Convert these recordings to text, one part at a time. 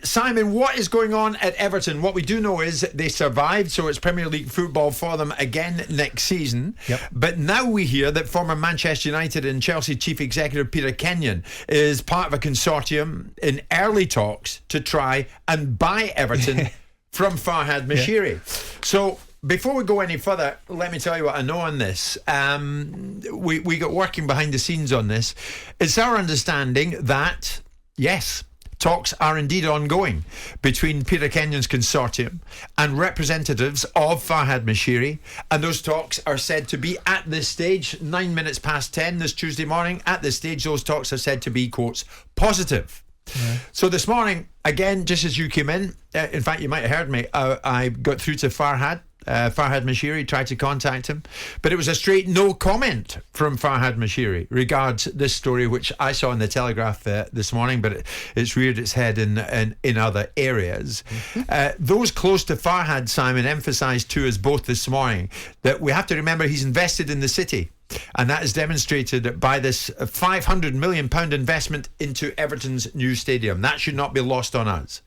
Simon, what is going on at Everton? What we do know is they survived, so it's Premier League football for them again next season. Yep. But now we hear that former Manchester United and Chelsea chief executive Peter Kenyon is part of a consortium in early talks to try and buy Everton from Farhad Moshiri. Yeah. So before we go any further, let me tell you what I know on this. We got working behind the scenes on this. It's our understanding that, yes, talks are indeed ongoing between Peter Kenyon's consortium and representatives of Farhad Moshiri, and those talks are said to be at this stage, 9 minutes past 10 this Tuesday morning, at this stage those talks are said to be, quotes, positive. Yeah. So this morning, again, just as you came in fact you might have heard me, I got through to Farhad Moshiri, tried to contact him, but it was a straight no comment from Farhad Moshiri regards this story, which I saw in the Telegraph this morning, but it's reared its head in other areas. Those close to Farhad, Simon, emphasised to us both this morning that we have to remember he's invested in the city, and that is demonstrated by this £500 million investment into Everton's new stadium. That should not be lost on us.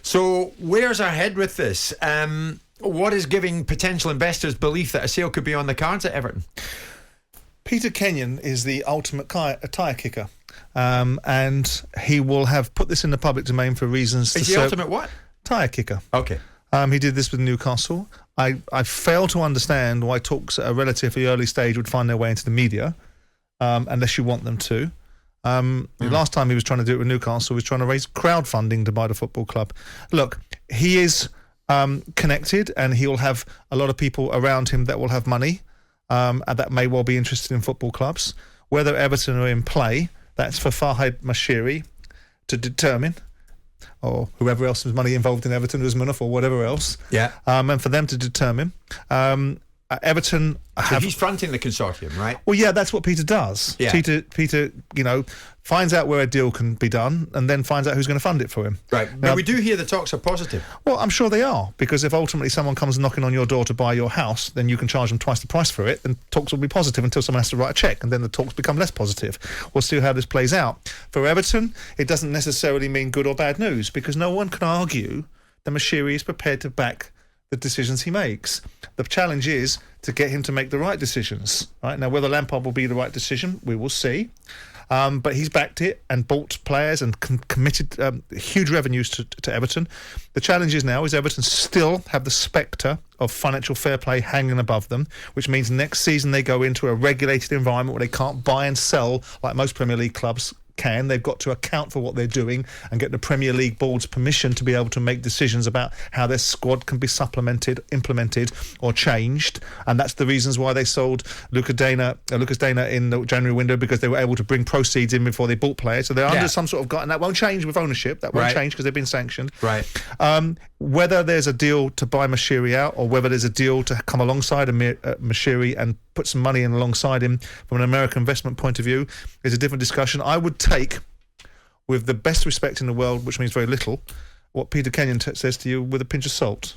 So where's our head with this? What is giving potential investors belief that a sale could be on the cards at Everton? Peter Kenyon is the ultimate tyre kicker, and he will have put this in the public domain for reasons. Is the ultimate what? Tyre kicker. Okay. He did this with Newcastle. I fail to understand why talks at a relatively early stage would find their way into the media, unless you want them to. The last time he was trying to do it with Newcastle, he was trying to raise crowdfunding to buy the football club. Look, he is connected, and he'll have a lot of people around him that will have money, and that may well be interested in football clubs. Whether Everton are in play, that's for Farhad Moshiri to determine, or whoever else has money involved in Everton, Usmanov or whatever else. Yeah. And for them to determine. Everton. So he's fronting the consortium, right? Well, yeah, that's what Peter does. Yeah. Peter, finds out where a deal can be done, and then finds out who's going to fund it for him. Right. Now, but we do hear the talks are positive. Well, I'm sure they are, because if ultimately someone comes knocking on your door to buy your house, then you can charge them twice the price for it, then talks will be positive until someone has to write a cheque, and then the talks become less positive. We'll see how this plays out. For Everton, it doesn't necessarily mean good or bad news, because no one can argue that Moshiri is prepared to back the decisions he makes. The challenge is to get him to make the right decisions. Right now, whether Lampard will be the right decision, we will see. But he's backed it and bought players and committed huge revenues to Everton. The challenge is now is Everton still have the spectre of financial fair play hanging above them, which means next season they go into a regulated environment where they can't buy and sell like most Premier League clubs can. They've got to account for what they're doing and get the Premier League board's permission to be able to make decisions about how their squad can be supplemented, implemented or changed. And that's the reasons why they sold Lucas Dana in the January window, because they were able to bring proceeds in before they bought players. So they're under some sort of and that won't change with ownership. That won't change because they've been sanctioned. Right. Whether there's a deal to buy Moshiri out, or whether there's a deal to come alongside Moshiri and put some money in alongside him from an American investment point of view, is a different discussion. I would take, with the best respect in the world, which means very little, what Peter Kenyon says to you with a pinch of salt.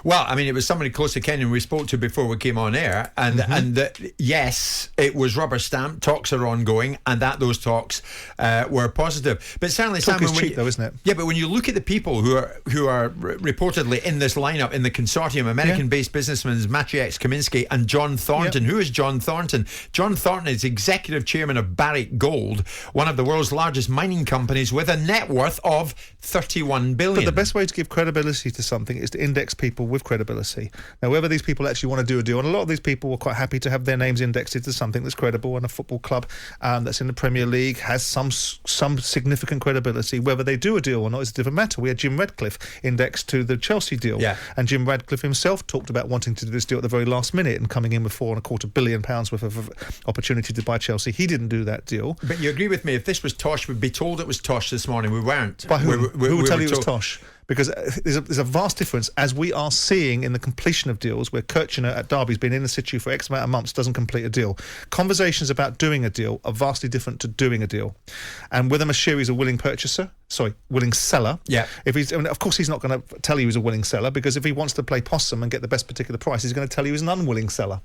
Well, I mean, it was somebody close to Kenyon we spoke to before we came on air, and yes, it was rubber stamped. Talks are ongoing, and that those talks were positive. But certainly, talk Simon, is cheap, though, isn't it? Yeah, but when you look at the people who are reportedly in this lineup in the consortium, American-based businessmen Maciej Kamiński and John Thornton. Who is John Thornton? John Thornton is executive chairman of Barrick Gold, one of the world's largest mining companies, with a net worth of $31 billion. But the best way to give credibility to something is to index people with credibility. Now, whether these people actually want to do a deal, and a lot of these people were quite happy to have their names indexed to something that's credible, and a football club that's in the Premier League has some significant credibility. Whether they do a deal or not is a different matter. We had Jim Radcliffe indexed to the Chelsea deal, and Jim Radcliffe himself talked about wanting to do this deal at the very last minute and coming in with £4.25 billion worth of opportunity to buy Chelsea. He didn't do that deal. But you agree with me, if this was tosh, we'd be told it was tosh this morning. We weren't. By who? Who would tell you it was tosh? Because there's a vast difference, as we are seeing in the completion of deals, where Kirchner at Derby's been in the situ for X amount of months, doesn't complete a deal. Conversations about doing a deal are vastly different to doing a deal. And whether Moshiri's a willing seller. Yeah. Of course, he's not going to tell you he's a willing seller, because if he wants to play possum and get the best particular price, he's going to tell you he's an unwilling seller,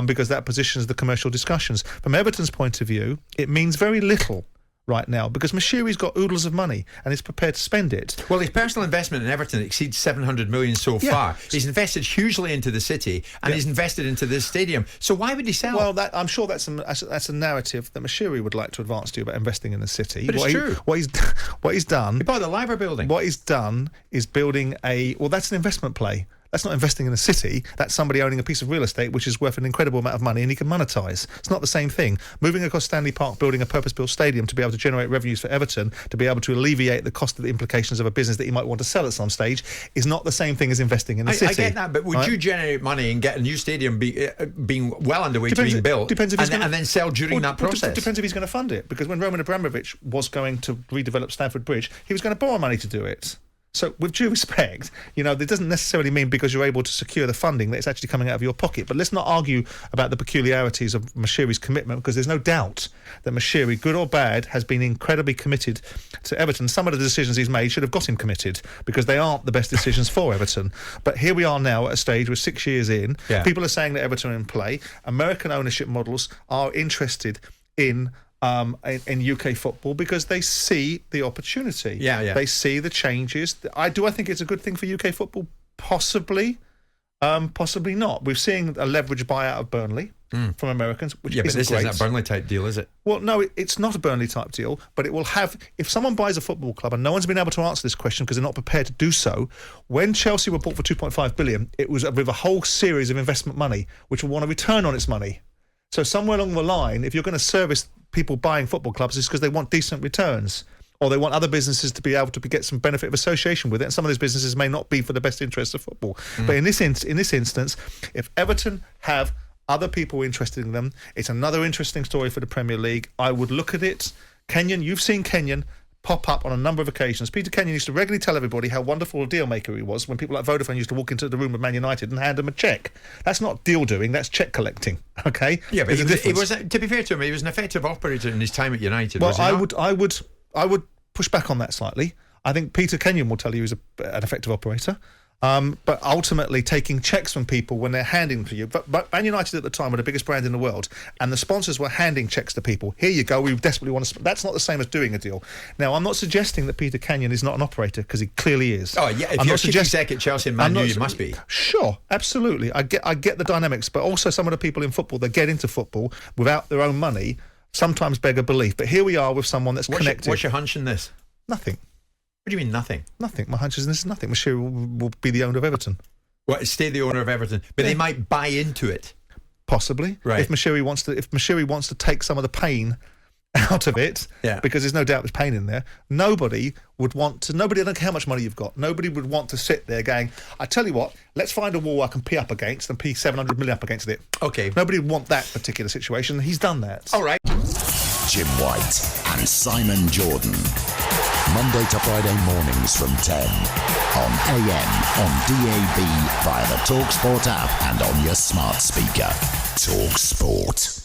because that positions the commercial discussions. From Everton's point of view, it means very little right now because Moshiri's got oodles of money and is prepared to spend it. Well, his personal investment in Everton exceeds 700 million so far. He's invested hugely into the city and he's invested into this stadium. So why would he sell? Well, I'm sure that's a narrative that Moshiri would like to advance to you about investing in the city. But it's true. What he's done... He bought the Liver building. What he's done is building that's an investment play. That's not investing in a city. That's somebody owning a piece of real estate which is worth an incredible amount of money and he can monetise. It's not the same thing. Moving across Stanley Park, building a purpose-built stadium to be able to generate revenues for Everton, to be able to alleviate the cost of the implications of a business that he might want to sell at some stage, is not the same thing as investing in the city. I get that, but would you generate money and get a new stadium being well underway to being built and then sell during that process? Depends if he's going to fund it. Because when Roman Abramovich was going to redevelop Stamford Bridge, he was going to borrow money to do it. So, with due respect, that doesn't necessarily mean because you're able to secure the funding that it's actually coming out of your pocket. But let's not argue about the peculiarities of Moshiri's commitment, because there's no doubt that Moshiri, good or bad, has been incredibly committed to Everton. Some of the decisions he's made should have got him committed, because they aren't the best decisions for Everton. But here we are now at a stage where 6 years in, people are saying that Everton are in play. American ownership models are interested in UK football because they see the opportunity. They see the changes. I think it's a good thing for UK football? Possibly. Possibly not. We're seeing a leveraged buyout of Burnley from Americans, which isn't but this great. isn't a Burnley type deal, is it? Well, no, it's not a Burnley type deal, but it will have... If someone buys a football club, and no one's been able to answer this question because they're not prepared to do so, when Chelsea were bought for 2.5 billion, it was with a whole series of investment money, which will want a return on its money. So somewhere along the line, if you're going to service people buying football clubs, it's because they want decent returns, or they want other businesses to be able to get some benefit of association with it. And some of those businesses may not be for the best interests of football. But in this instance, if Everton have other people interested in them, it's another interesting story for the Premier League. I would look at it. Kenyon, you've seen Kenyon pop up on a number of occasions. Peter Kenyon used to regularly tell everybody how wonderful a deal maker he was when people like Vodafone used to walk into the room with Man United and hand him a cheque. That's not deal doing, that's cheque collecting. Okay? Yeah, but he was, to be fair to him, he was an effective operator in his time at United. Well, was he I would push back on that slightly. I think Peter Kenyon will tell you he's an effective operator. But ultimately taking checks from people when they're handing them to you. But Man United at the time were the biggest brand in the world, and the sponsors were handing checks to people. Here you go, we desperately want to... That's not the same as doing a deal. Now, I'm not suggesting that Peter Kenyon is not an operator, because he clearly is. Oh, yeah, if you're chief exec at Chelsea and Man U, you must be. Sure, absolutely. I get the dynamics, but also some of the people in football that get into football without their own money sometimes beg a belief. But here we are with someone that's connected. What's your hunch in this? Nothing. What do you mean nothing? Nothing. My hunch is this is nothing. Moshiri will be the owner of Everton. Well, stay the owner of Everton, but they might buy into it. Possibly. Right. If Moshiri wants to take some of the pain out of it, because there's no doubt there's pain in there, nobody would want to... I don't care how much money you've got, nobody would want to sit there going, I tell you what, let's find a wall I can pee up against and pee 700 million up against it. Okay. Nobody would want that particular situation. He's done that. All right. Jim White and Simon Jordan. Monday to Friday mornings from 10 on AM, on DAB, via the talkSPORT app and on your smart speaker. talkSPORT.